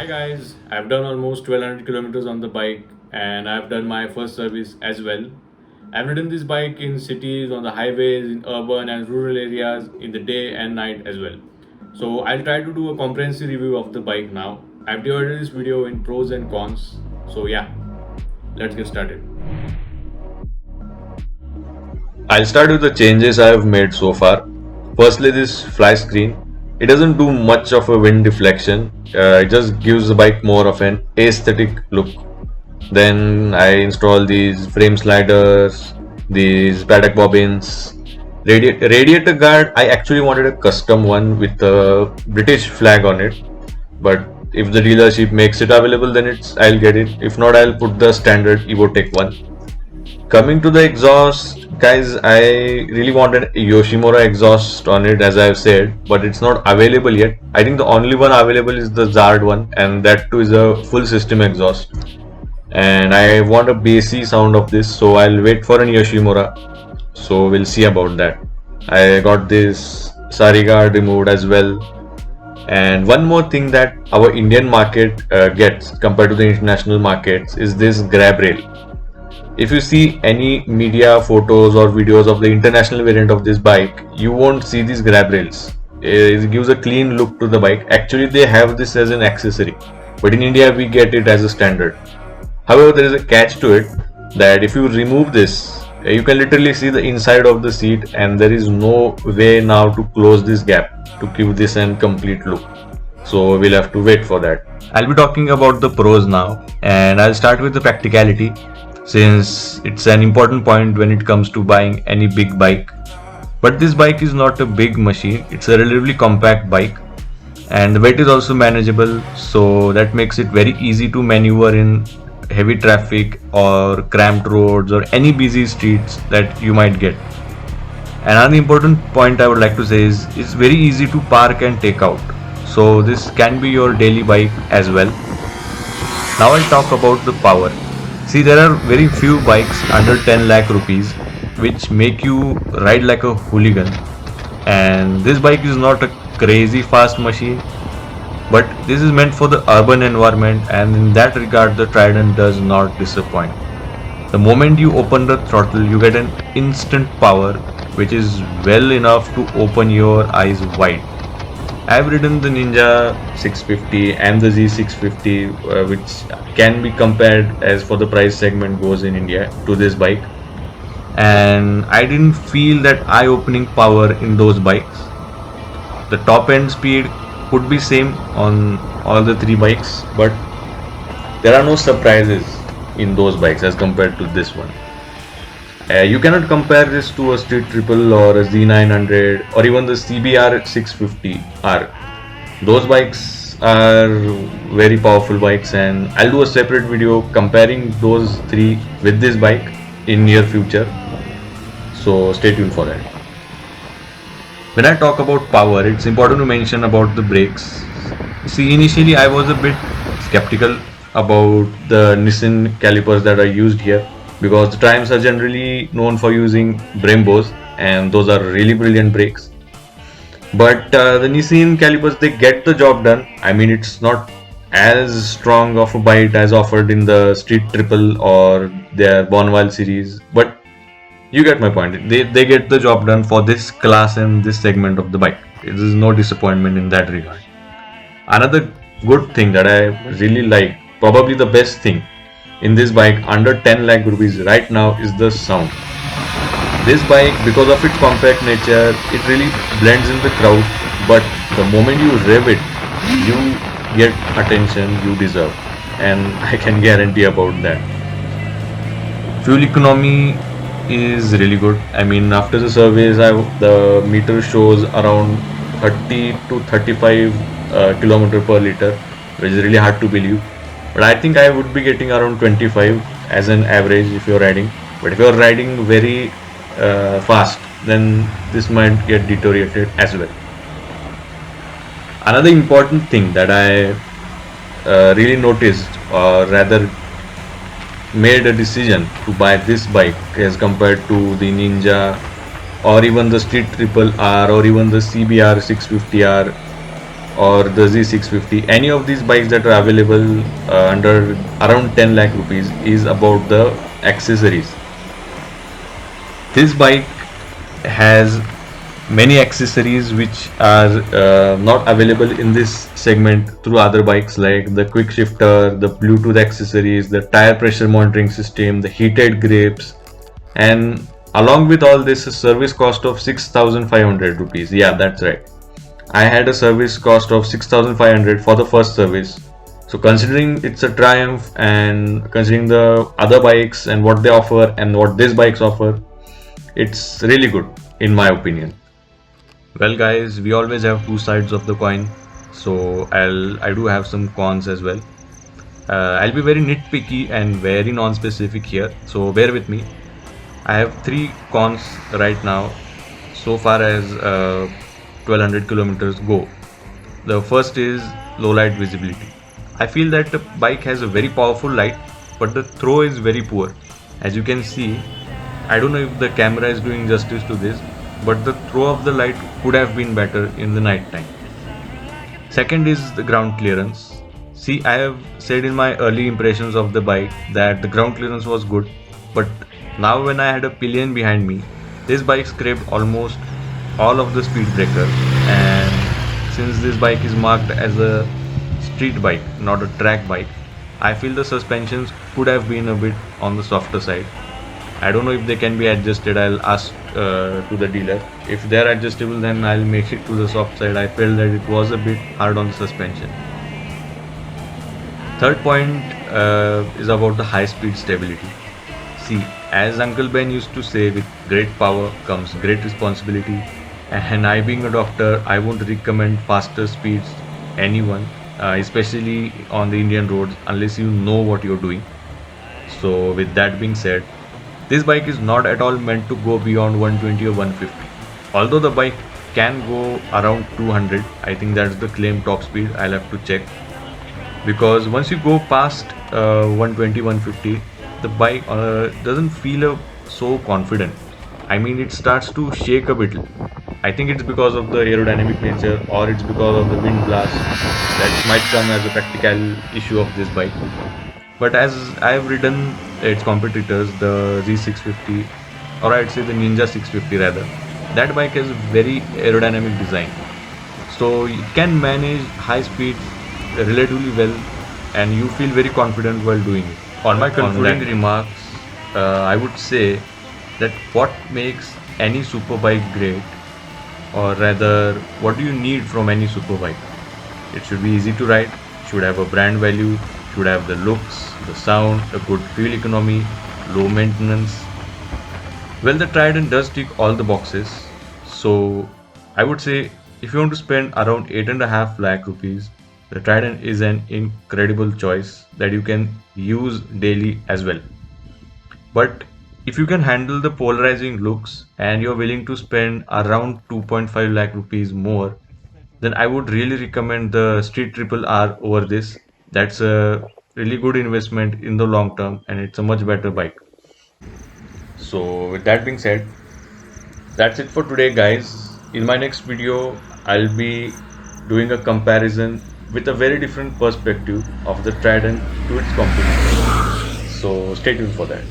Hi guys, I've done almost 1200 kilometers on the bike and I've done my first service as well. I've ridden this bike in cities, on the highways, in urban and rural areas, in the day and night as well. So I'll try to do a comprehensive review of the bike now. I've divided this video in pros and cons. So yeah, let's get started. I'll start with the changes I have made so far. Firstly, this fly screen. It doesn't do much of a wind deflection. It just gives the bike more of an aesthetic look. Then I install these frame sliders, these paddock bobbins, radiator guard. I actually wanted a custom one with a British flag on it, but if the dealership makes it available, then I'll get it. If not, I'll put the standard Evotech one. Coming to the exhaust, guys, I really wanted a Yoshimura exhaust on it, as I've said, but it's not available yet. I think the only one available is the Zard one, and that too is a full system exhaust. And I want a bassy sound of this, so I'll wait for an Yoshimura. So we'll see about that. I got this Sari guard removed as well. And one more thing that our Indian market gets compared to the international markets is this grab rail. If you see any media photos or videos of the international variant of this bike, you won't see these grab rails. It gives a clean look to the bike. Actually, they have this as an accessory, but in India we get it as a standard. However, there is a catch to it that if you remove this, you can literally see the inside of the seat, and there is no way now to close this gap to give this an complete look. So we'll have to wait for that. I'll be talking about the pros now, and I'll start with the practicality, since it's an important point when it comes to buying any big bike. But this bike is not a big machine, it's a relatively compact bike, and the weight is also manageable, so that makes it very easy to maneuver in heavy traffic or cramped roads or any busy streets that you might get. Another important point I would like to say is it's very easy to park and take out, so this can be your daily bike as well. Now I'll talk about the power. See, there are very few bikes under 10 lakh rupees which make you ride like a hooligan, and this bike is not a crazy fast machine, but this is meant for the urban environment, and in that regard the Trident does not disappoint. The moment you open the throttle, you get an instant power which is well enough to open your eyes wide. I've ridden the Ninja 650 and the Z650, which can be compared as for the price segment goes in India to this bike, and I didn't feel that eye-opening power in those bikes. The top end speed could be same on all the three bikes, but there are no surprises in those bikes as compared to this one. You cannot compare this to a Street Triple or a Z900 or even the CBR 650R. Those bikes are very powerful bikes, and I'll do a separate video comparing those three with this bike in near future. So stay tuned for that. When I talk about power, it's important to mention about the brakes. See, initially I was a bit skeptical about the Nissin calipers that are used here, because the Triumphs are generally known for using Brembos, and those are really brilliant brakes. But the Nissin calipers, they get the job done. I mean, it's not as strong of a bite as offered in the Street Triple or their Bonneval series, but you get my point. They get the job done for this class and this segment of the bike. There is no disappointment in that regard. Another good thing that I really like, probably the best thing in this bike under 10 lakh rupees right now, is the sound. This bike, because of its compact nature, it really blends in the crowd, but the moment you rev it, you get attention you deserve, and I can guarantee about that. Fuel economy is really good. I mean, after the surveys, the meter shows around 30 to 35 kilometer per liter, which is really hard to believe. But I think I would be getting around 25 as an average if you're riding. But if you're riding very fast, then this might get deteriorated as well. Another important thing that I really noticed, or rather made a decision to buy this bike as compared to the Ninja or even the Street Triple R or even the CBR 650R, or the Z650, any of these bikes that are available under around 10 lakh rupees is about the accessories. This bike has many accessories which are not available in this segment through other bikes, like the quick shifter, the Bluetooth accessories, the tire pressure monitoring system, the heated grips, and along with all this, a service cost of 6,500 rupees. Yeah, that's right. I had a service cost of 6,500 for the first service. So considering it's a Triumph and considering the other bikes and what they offer and what these bikes offer, it's really good in my opinion. Well guys, we always have two sides of the coin, so I do have some cons as well. I'll be very nitpicky and very non-specific here, so bear with me. I have three cons right now so far as 1200 kilometers go. The first is low light visibility. I feel that the bike has a very powerful light, but the throw is very poor. As you can see, I don't know if the camera is doing justice to this, but the throw of the light could have been better in the night time. Second is the ground clearance. See, I have said in my early impressions of the bike that the ground clearance was good, but now when I had a pillion behind me, this bike scraped almost all of the speed breakers, and since this bike is marked as a street bike, not a track bike, I feel the suspensions could have been a bit on the softer side. I don't know if they can be adjusted. I'll ask to the dealer. If they're adjustable, then I'll make it to the soft side. I felt that it was a bit hard on the suspension. Third point is about the high speed stability. See, as Uncle Ben used to say, with great power comes great responsibility. And I, being a doctor, I won't recommend faster speeds anyone, especially on the Indian roads, unless you know what you're doing. So, with that being said, this bike is not at all meant to go beyond 120 or 150. Although the bike can go around 200, I think that's the claim top speed. I'll have to check, because once you go past 120, 150, the bike doesn't feel so confident. I mean, it starts to shake a bit. I think it's because of the aerodynamic nature, or it's because of the wind blast that might come as a practical issue of this bike. But as I have ridden its competitors, the Z650, or I'd say the Ninja 650 rather, that bike has very aerodynamic design, so it can manage high speed relatively well, and you feel very confident while doing it. On my concluding remarks, I would say that what makes any superbike great, or rather, what do you need from any superbike? It should be easy to ride, should have a brand value, should have the looks, the sound, a good fuel economy, low maintenance. Well, the Trident does tick all the boxes, so I would say if you want to spend around 8.5 lakh rupees, the Trident is an incredible choice that you can use daily as well. But if you can handle the polarizing looks and you're willing to spend around 2.5 lakh rupees more, then I would really recommend the Street Triple R over this. That's a really good investment in the long term, and it's a much better bike. So, with that being said, that's it for today, guys. In my next video, I'll be doing a comparison with a very different perspective of the Trident to its competition. So, stay tuned for that.